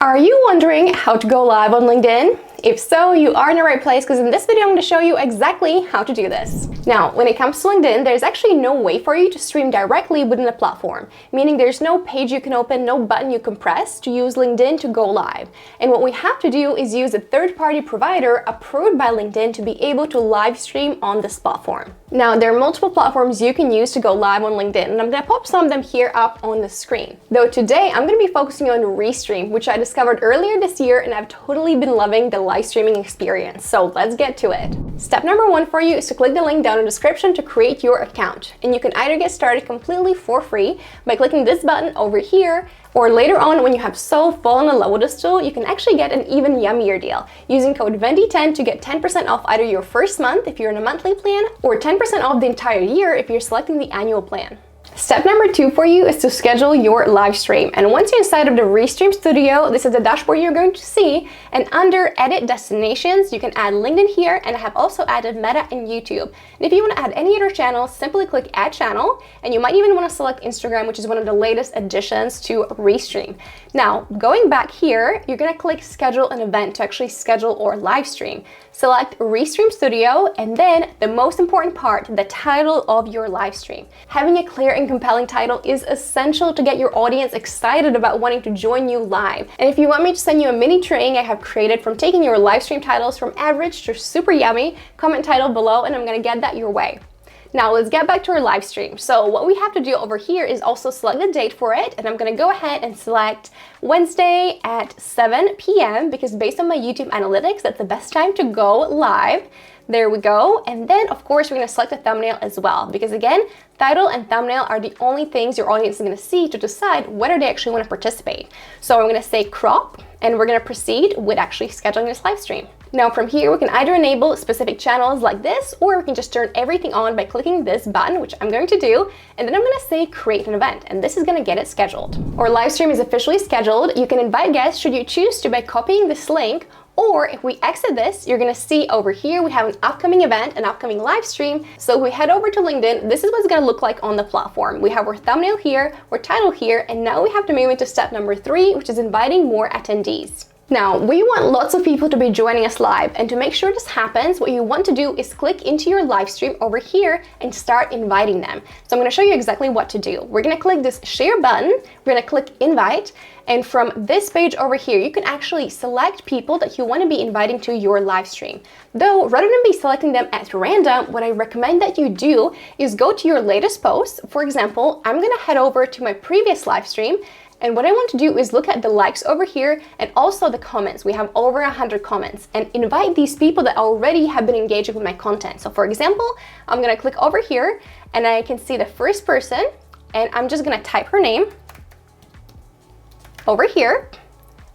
Are you wondering how to go live on LinkedIn? If so, you are in the right place because in this video I'm going to show you exactly how to do this. Now, when it comes to LinkedIn, there's actually no way for you to stream directly within the platform, meaning there's no page you can open, no button you can press to use LinkedIn to go live. And what we have to do is use a third-party provider approved by LinkedIn to be able to live stream on this platform. Now, there are multiple platforms you can use to go live on LinkedIn, and I'm going to pop some of them here up on the screen. Though today I'm going to be focusing on Restream, which I discovered earlier this year, and I've totally been loving the live streaming experience. So let's get to it. Step number one for you is to click the link down in the description to create your account. And you can either get started completely for free by clicking this button over here, or later on when you have so fallen in love with this tool, you can actually get an even yummier deal using code Vendy10 to get 10% off either your first month if you're in a monthly plan, or 10% off the entire year if you're selecting the annual plan. Step number two for you is to schedule your live stream. And once you're inside of the Restream studio, this is the dashboard you're going to see. And under Edit Destinations, you can add LinkedIn here, and I have also added Meta and YouTube. And if you want to add any other channels, simply click Add Channel, and you might even want to select Instagram, which is one of the latest additions to Restream. Now, going back here, you're going to click Schedule an Event to actually schedule or live stream. Select Restream Studio, and then the most important part, the title of your live stream. Having a clear and compelling title is essential to get your audience excited about wanting to join you live. And if you want me to send you a mini training I have created from taking your live stream titles from average to super yummy, comment title below and I'm going to get that your way. Now let's get back to our live stream. So what we have to do over here is also select the date for it, and I'm going to go ahead and select Wednesday at 7 p.m. because based on my YouTube analytics, that's the best time to go live. There we go. And then of course we're going to select a thumbnail as well, because again, title and thumbnail are the only things your audience is going to see to decide whether they actually want to participate. So I'm going to say crop, and we're going to proceed with actually scheduling this live stream. Now from here, we can either enable specific channels like this, or we can just turn everything on by clicking this button, which I'm going to do, and then I'm going to say create an event, and this is going to get it scheduled. Our live stream is officially scheduled. You can invite guests should you choose to by copying this link, or if we exit this, you're going to see over here we have an upcoming event, an upcoming live stream. So if we head over to LinkedIn, this is what it's going to look like on the platform. We have our thumbnail here, our title here, and now we have to move into step number 3, which is inviting more attendees. Now, we want lots of people to be joining us live, and to make sure this happens, what you want to do is click into your live stream over here and start inviting them. So I'm going to show you exactly what to do. We're going to click this share button, we're going to click invite, and from this page over here, you can actually select people that you want to be inviting to your live stream. Though, rather than be selecting them at random, what I recommend that you do is go to your latest post. For example, I'm going to head over to my previous live stream, and what I want to do is look at the likes over here and also the comments. We have over 100 comments, and invite these people that already have been engaging with my content. So for example, I'm going to click over here and I can see the first person, and I'm just going to type her name over here,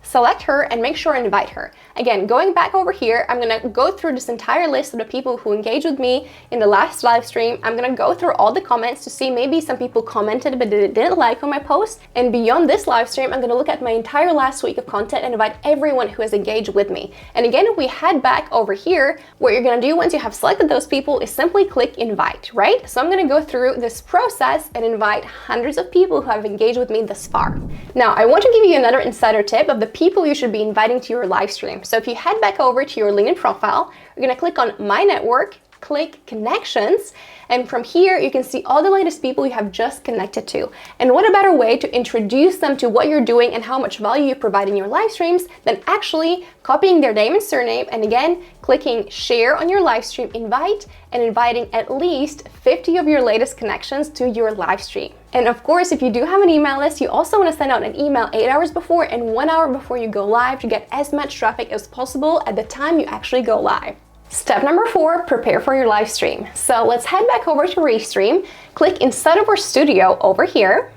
select her, and make sure and invite her. Again, going back over here, I'm going to go through this entire list of the people who engaged with me in the last live stream. I'm going to go through all the comments to see maybe some people commented but they didn't like on my post. And beyond this live stream, I'm going to look at my entire last week of content and invite everyone who has engaged with me. And again, if we head back over here, what you're going to do once you have selected those people is simply click invite, right? So I'm going to go through this process and invite hundreds of people who have engaged with me thus far. Now, I want to give you another insider tip of the people you should be inviting to your live stream. So if you head back over to your LinkedIn profile, you're going to click on My Network, click Connections, and from here you can see all the latest people you have just connected to. And what a better way to introduce them to what you're doing and how much value you provide in your live streams than actually copying their name and surname, and again clicking share on your live stream invite and inviting at least 50 of your latest connections to your live stream. And of course, if you do have an email list, you also want to send out an email 8 hours before and 1 hour before you go live to get as much traffic as possible at the time you actually go live. Step number 4, prepare for your live stream. So let's head back over to Restream, click inside of our studio over here.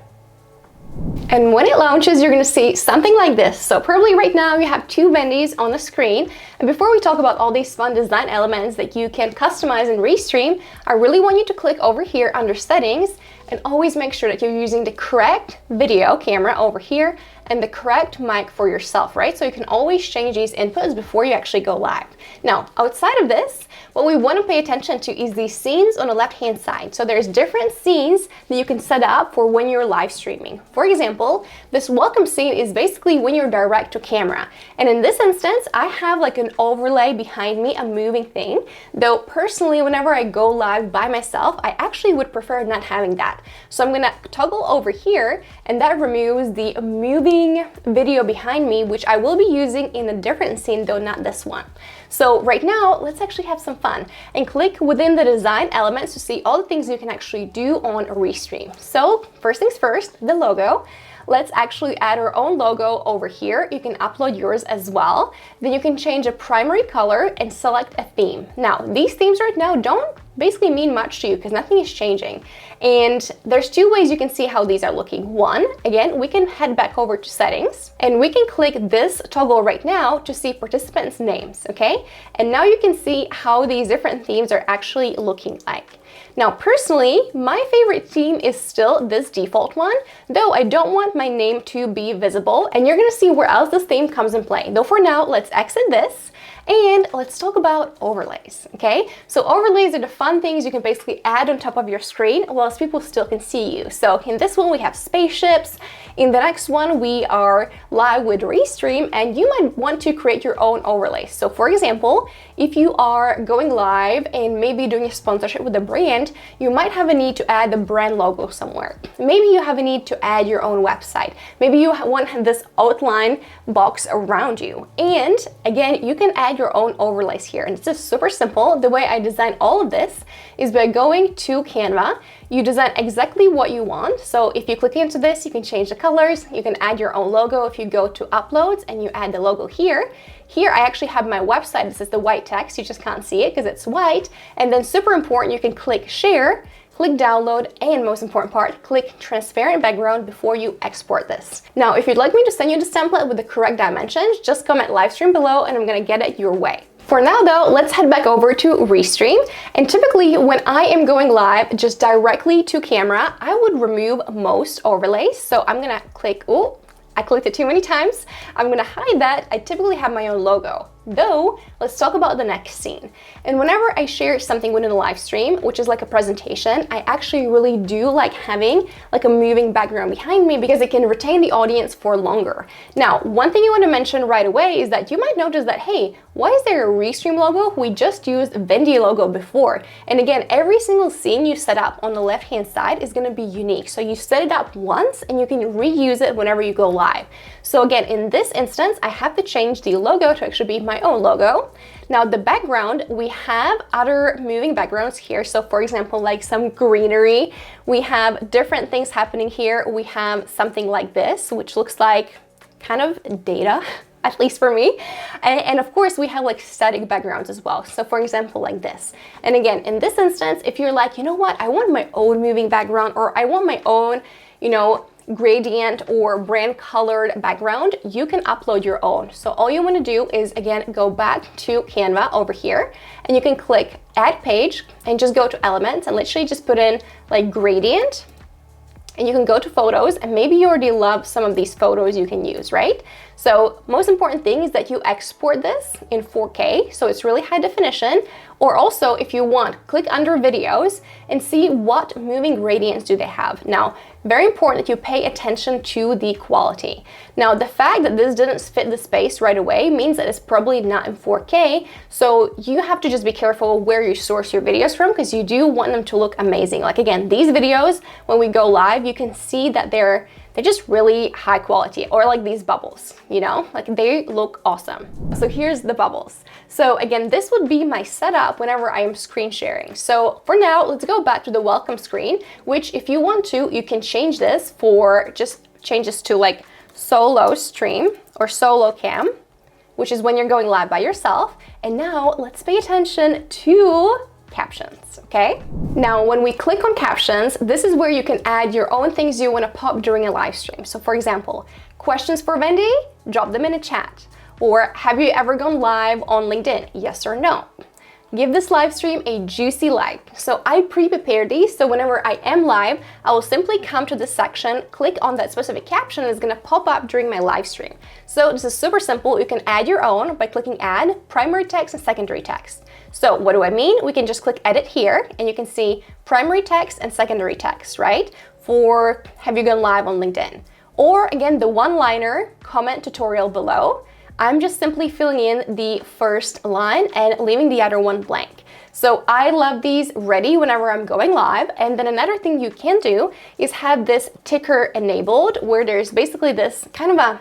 And when it launches, you're going to see something like this. So probably right now you have 2 Vendys on the screen. And before we talk about all these fun design elements that you can customize in Restream, I really want you to click over here under settings and always make sure that you're using the correct video camera over here and the correct mic for yourself, right? So you can always change these inputs before you actually go live. Now, outside of this, what we want to pay attention to is these scenes on the left-hand side. So there's different scenes that you can set up for when you're live streaming. For example, this welcome scene is basically when you're direct to camera. And in this instance, I have like an overlay behind me, a moving thing. Though personally, whenever I go live by myself, I actually would prefer not having that. So I'm gonna toggle over here, and that removes the moving video behind me, which I will be using in a different scene, though not this one. So right now, let's actually have some fun and click within the design elements to see all the things you can actually do on Restream. So first things first, the logo. Let's actually add our own logo over here. You can upload yours as well. Then you can change a primary color and select a theme. Now, these themes right now don't basically mean much to you because nothing is changing. And there's two ways you can see how these are looking. One, again, we can head back over to settings and we can click this toggle right now to see participants' names, okay? And now you can see how these different themes are actually looking like. Now, personally, my favorite theme is still this default one, though I don't want my name to be visible, and you're gonna see where else this theme comes in play. Though for now, let's exit this. And let's talk about overlays, okay? So overlays are the fun things you can basically add on top of your screen whilst people still can see you. So in this one, we have spaceships. In the next one, we are live with Restream, and you might want to create your own overlays. So for example, if you are going live and maybe doing a sponsorship with a brand, you might have a need to add the brand logo somewhere. Maybe you have a need to add your own website. Maybe you want this outline box around you. And again, you can add your own overlays here, and it's just super simple. The way I design all of this is by going to Canva. You design exactly what you want. So if you click into this, you can change the colors, you can add your own logo. If you go to uploads and you add the logo here, I actually have my website. This is the white text, you just can't see it because it's white. And then super important, you can click share, click download, and most important part, click transparent background before you export this. Now, if you'd like me to send you this template with the correct dimensions, just comment Livestream below and I'm gonna get it your way. For now though, let's head back over to Restream. And typically when I am going live just directly to camera, I would remove most overlays. So I'm gonna click, oh, I clicked it too many times. I'm gonna hide that. I typically have my own logo. Though, let's talk about the next scene. And whenever I share something within a live stream, which is like a presentation, I actually really do like having like a moving background behind me because it can retain the audience for longer. Now, one thing you want to mention right away is that you might notice that, hey, why is there a Restream logo? We just used Vendy logo before. And again, every single scene you set up on the left-hand side is gonna be unique. So you set it up once and you can reuse it whenever you go live. So again, in this instance, I have to change the logo to actually be my own logo. Now the background, we have other moving backgrounds here. So for example, like some greenery, we have different things happening here. We have something like this, which looks like kind of data, at least for me. And of course we have like static backgrounds as well. So for example, like this. And again, in this instance, if you're like, you know what, I want my own moving background, or I want my own, you know, gradient or brand colored background, you can upload your own. So all you want to do is again go back to Canva over here and you can click add page and just go to elements and literally just put in like gradient, and you can go to photos, and maybe you already love some of these photos you can use, right? So most important thing is that you export this in 4K, so it's really high definition. Or also, if you want, click under videos and see what moving gradients do they have. Now, very important that you pay attention to the quality. Now, the fact that this didn't fit the space right away means that it's probably not in 4K, so you have to just be careful where you source your videos from, because you do want them to look amazing. Like again, these videos, when we go live, you can see that they're just really high quality, or like these bubbles, you know, like they look awesome. So here's the bubbles. So again, this would be my setup whenever I am screen sharing. So for now, let's go back to the welcome screen, which if you want to, you can change this for just changes to like solo stream or solo cam, which is when you're going live by yourself. And now let's pay attention to captions, okay? Now, when we click on captions, this is where you can add your own things you want to pop during a live stream. So for example, questions for Vendy? Drop them in a chat. Or have you ever gone live on LinkedIn? Yes or no? give this live stream a juicy like. So I pre-prepared these, so whenever I am live, I will simply come to this section, click on that specific caption, and it's gonna pop up during my live stream. So this is super simple. You can add your own by clicking add, primary text and secondary text. So what do I mean? We can just click edit here and you can see primary text and secondary text, right? For have you gone live on LinkedIn? Or again, the one-liner comment tutorial below. I'm just simply filling in the first line and leaving the other one blank. So I love these ready whenever I'm going live. And then another thing you can do is have this ticker enabled, where there's basically this kind of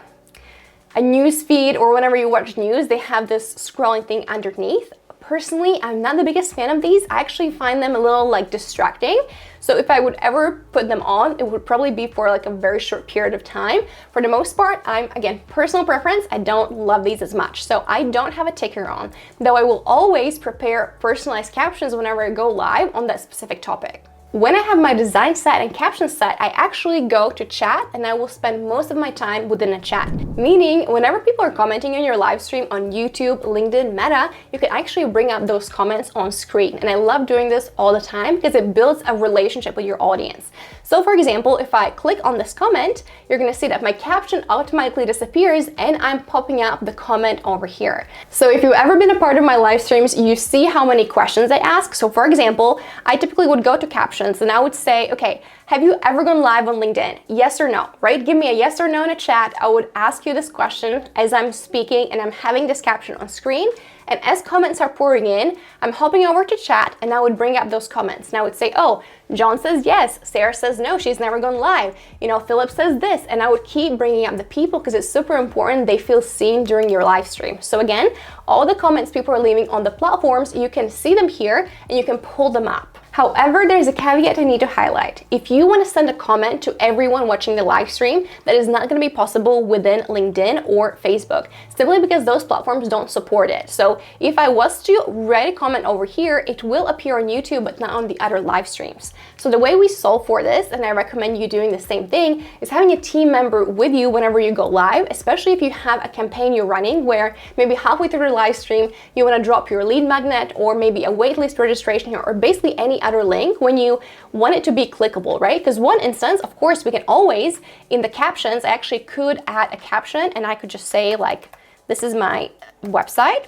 a news feed, or whenever you watch news, they have this scrolling thing underneath. Personally, I'm not the biggest fan of these. I actually find them a little like distracting. So if I would ever put them on, it would probably be for like a very short period of time. For the most part, again, personal preference, I don't love these as much. So I don't have a ticker on, though I will always prepare personalized captions whenever I go live on that specific topic. When I have my design set and caption set, I actually go to chat and I will spend most of my time within a chat. Meaning, whenever people are commenting on your live stream on YouTube, LinkedIn, Meta, you can actually bring up those comments on screen. And I love doing this all the time because it builds a relationship with your audience. So for example, if I click on this comment, you're gonna see that my caption automatically disappears and I'm popping up the comment over here. So if you've ever been a part of my live streams, you see how many questions I ask. So for example, I typically would go to captions and I would say, okay, have you ever gone live on LinkedIn? Yes or no, right? Give me a yes or no in a chat. I would ask you this question as I'm speaking and I'm having this caption on screen. And as comments are pouring in, I'm hopping over to chat and I would bring up those comments. And I would say, oh, John says yes, Sarah says no, she's never gone live. You know, Philip says this, and I would keep bringing up the people because it's super important they feel seen during your live stream. So again, all the comments people are leaving on the platforms, you can see them here and you can pull them up. However, there's a caveat I need to highlight. If you want to send a comment to everyone watching the live stream, that is not going to be possible within LinkedIn or Facebook, simply because those platforms don't support it. So if I was to write a comment over here, it will appear on YouTube, but not on the other live streams. So the way we solve for this, and I recommend you doing the same thing, is having a team member with you whenever you go live, especially if you have a campaign you're running where maybe halfway through the live stream, you want to drop your lead magnet or maybe a waitlist registration or basically any other link when you want it to be clickable, right? Because one instance, of course, we can always, in the captions, I actually could add a caption and I could just say like, this is my website.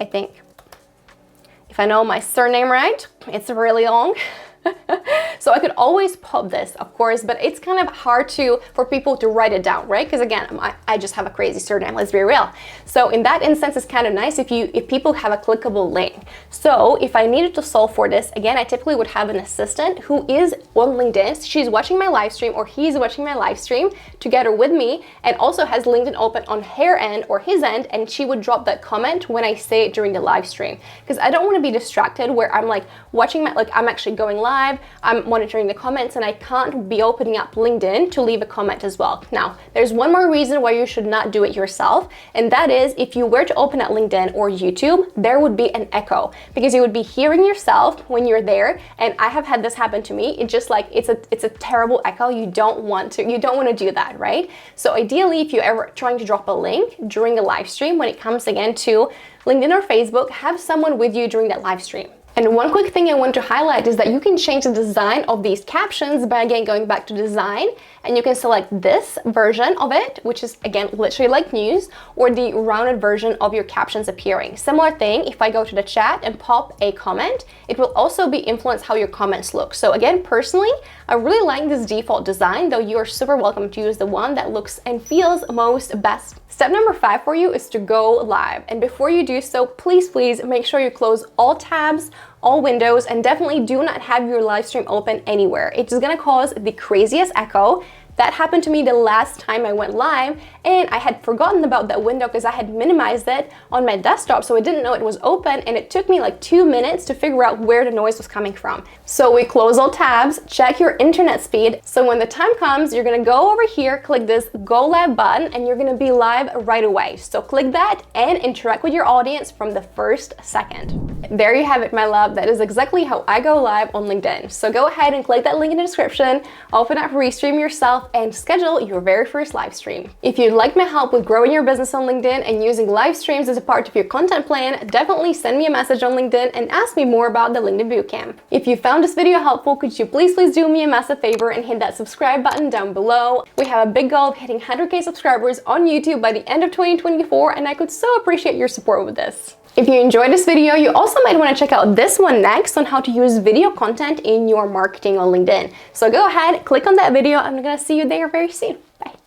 I think if I know my surname right, it's really long. So I could always pop this, of course, but it's kind of hard for people to write it down, right? Because again, I just have a crazy surname, let's be real. So in that instance, it's kind of nice if people have a clickable link. So if I needed to solve for this, again, I typically would have an assistant who is on LinkedIn. She's watching my live stream or he's watching my live stream together with me and also has LinkedIn open on her end or his end, and she would drop that comment when I say it during the live stream. Because I don't want to be distracted where I'm like watching I'm actually going live, I'm monitoring the comments, and I can't be opening up LinkedIn to leave a comment as well. Now, there's one more reason why you should not do it yourself, and that is if you were to open up LinkedIn or YouTube, there would be an echo because you would be hearing yourself when you're there. And I have had this happen to me. It's just like it's a terrible echo. You don't want to do that, right? So ideally, if you're ever trying to drop a link during a live stream, when it comes again to LinkedIn or Facebook, have someone with you during that live stream. And one quick thing I want to highlight is that you can change the design of these captions by again going back to design, and you can select this version of it, which is again literally like news, or the rounded version of your captions appearing. Similar thing, if I go to the chat and pop a comment, it will also be influenced how your comments look. So again, personally, I really like this default design, though you are super welcome to use the one that looks and feels most best. Step number 5 for you is to go live. And before you do so, please make sure you close all tabs, all windows, and definitely do not have your live stream open anywhere. It's gonna cause the craziest echo. That happened to me the last time I went live, and I had forgotten about that window because I had minimized it on my desktop, so I didn't know it was open, and it took me like 2 minutes to figure out where the noise was coming from. So we close all tabs, check your internet speed, so when the time comes, you're gonna go over here, click this Go Live button, and you're gonna be live right away. So click that and interact with your audience from the first second. There you have it, my love. That is exactly how I go live on LinkedIn. So go ahead and click that link in the description, open up Restream yourself, yourself and schedule your very first live stream. If you'd like my help with growing your business on LinkedIn and using live streams as a part of your content plan, definitely send me a message on LinkedIn and ask me more about the LinkedIn Bootcamp. If you found this video helpful, could you please do me a massive favor and hit that subscribe button down below. We have a big goal of hitting 100K subscribers on YouTube by the end of 2024, and I could so appreciate your support with this. If you enjoyed this video, you also might want to check out this one next on how to use video content in your marketing on LinkedIn. So go ahead, click on that video. I'm gonna see you there very soon.